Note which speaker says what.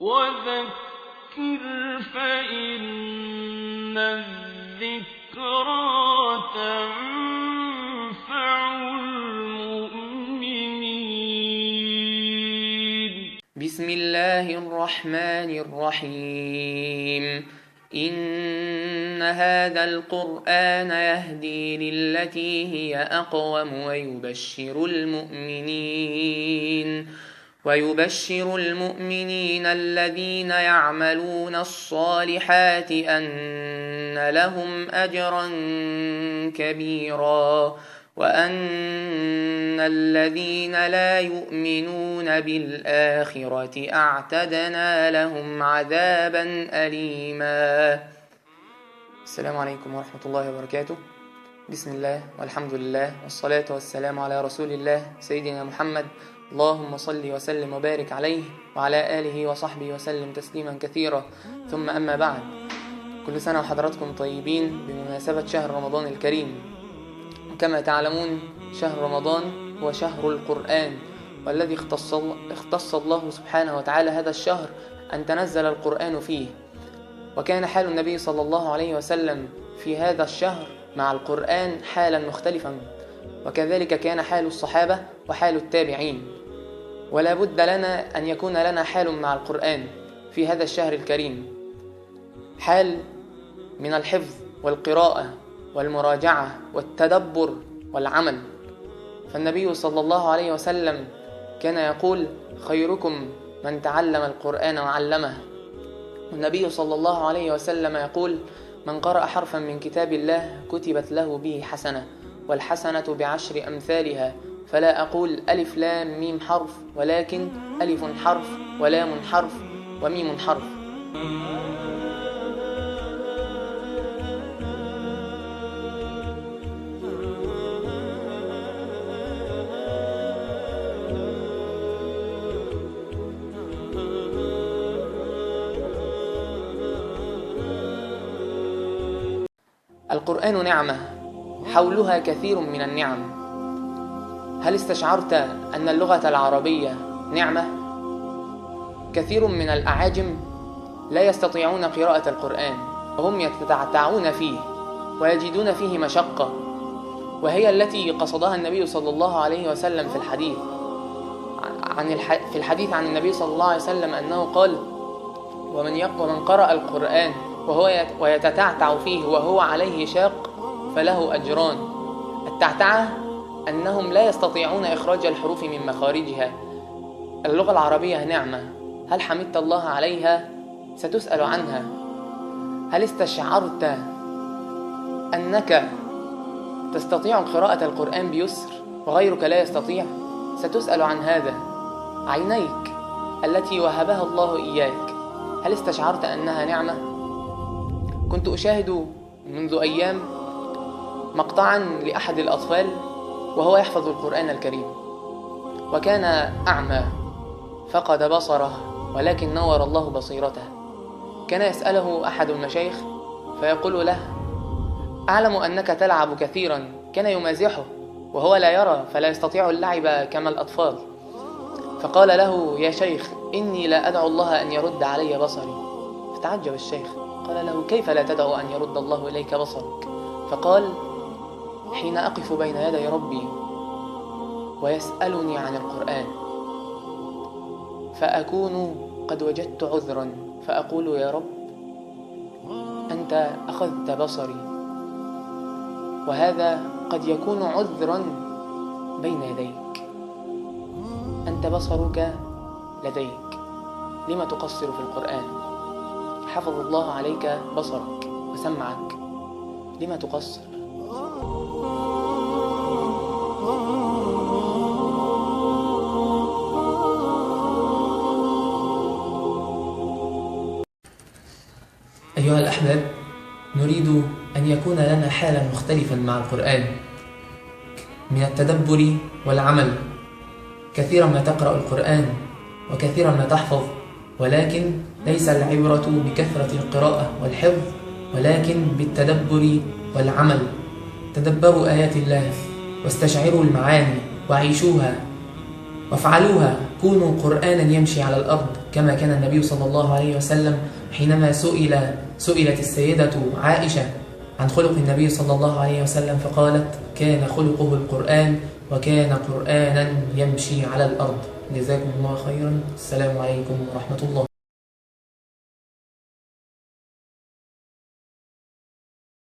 Speaker 1: وذكر فإن الذكرى تنفع المؤمنين.
Speaker 2: بسم الله الرحمن الرحيم. إن هذا القرآن يهدي للتي هي أقوم ويبشر المؤمنين الذين يعملون الصالحات أن لهم أجرا كبيرا وأن الذين لا يؤمنون بالآخرة أعتدنا لهم عذابا أليما. السلام عليكم ورحمة الله وبركاته. بسم الله والحمد لله والصلاة والسلام على رسول الله سيدنا محمد. اللهم صل وسلم وبارك عليه وعلى آله وصحبه وسلم تسليما كثيرا. ثم أما بعد، كل سنة وحضراتكم طيبين بمناسبة شهر رمضان الكريم. كما تعلمون شهر رمضان هو شهر القرآن، والذي اختص الله سبحانه وتعالى هذا الشهر أن تنزل القرآن فيه. وكان حال النبي صلى الله عليه وسلم في هذا الشهر مع القرآن حالا مختلفا، وكذلك كان حال الصحابة وحال التابعين. ولا بد لنا أن يكون لنا حال مع القرآن في هذا الشهر الكريم، حال من الحفظ والقراءة والمراجعة والتدبر والعمل. فالنبي صلى الله عليه وسلم كان يقول: خيركم من تعلم القرآن وعلمه. والنبي صلى الله عليه وسلم يقول: من قرأ حرفا من كتاب الله كتبت له به حسنة، والحسنة بعشر أمثالها. فلا أقول ألف لام ميم حرف، ولكن ألف حرف ولام حرف وميم حرف. القرآن نعمة حولها كثير من النعم. هل استشعرت أن اللغة العربية نعمة؟ كثير من الأعاجم لا يستطيعون قراءة القرآن، وهم يتتعتعون فيه ويجدون فيه مشقة، وهي التي قصدها النبي صلى الله عليه وسلم في الحديث عن النبي صلى الله عليه وسلم أنه قال: ومن قرأ القرآن ويتتعتع فيه وهو عليه شاق فله أجران. التعتعة أنهم لا يستطيعون إخراج الحروف من مخارجها. اللغة العربية نعمة، هل حمدت الله عليها؟ ستسأل عنها. هل استشعرت أنك تستطيع قراءة القرآن بيسر وغيرك لا يستطيع؟ ستسأل عن هذا. عينيك التي وهبها الله إياك، هل استشعرت أنها نعمة؟ كنت أشاهد منذ أيام مقطعا لأحد الأطفال وهو يحفظ القرآن الكريم، وكان أعمى فقد بصره، ولكن نور الله بصيرته. كان يسأله أحد المشايخ فيقول له: أعلم أنك تلعب كثيرا. كان يمازحه وهو لا يرى فلا يستطيع اللعب كما الأطفال. فقال له: يا شيخ، إني لا أدعو الله أن يرد علي بصري. فتعجب الشيخ، قال له: كيف لا تدعو أن يرد الله إليك بصرك؟ فقال: حين أقف بين يدي ربي ويسألني عن القرآن فأكون قد وجدت عذرا، فأقول: يا رب، أنت أخذت بصري، وهذا قد يكون عذرا بين يديك. أنت بصرك لديك، لما تقصر في القرآن؟ حفظ الله عليك بصرك وسمعك، لما تقصر؟ أيها الأحباب، نريد أن يكون لنا حالا مختلفا مع القرآن من التدبر والعمل. كثيرا ما تقرأ القرآن وكثيرا ما تحفظ، ولكن ليس العبرة بكثرة القراءة والحفظ، ولكن بالتدبر والعمل. تدبروا آيات الله واستشعروا المعاني وعيشوها. وافعلوها، كونوا قرآنا يمشي على الأرض كما كان النبي صلى الله عليه وسلم حينما سئلت السيدة عائشة عن خلق النبي صلى الله عليه وسلم فقالت كان خلقه القرآن وكان قرآنا يمشي على الأرض. جزاكم الله خيرا. السلام عليكم ورحمة الله.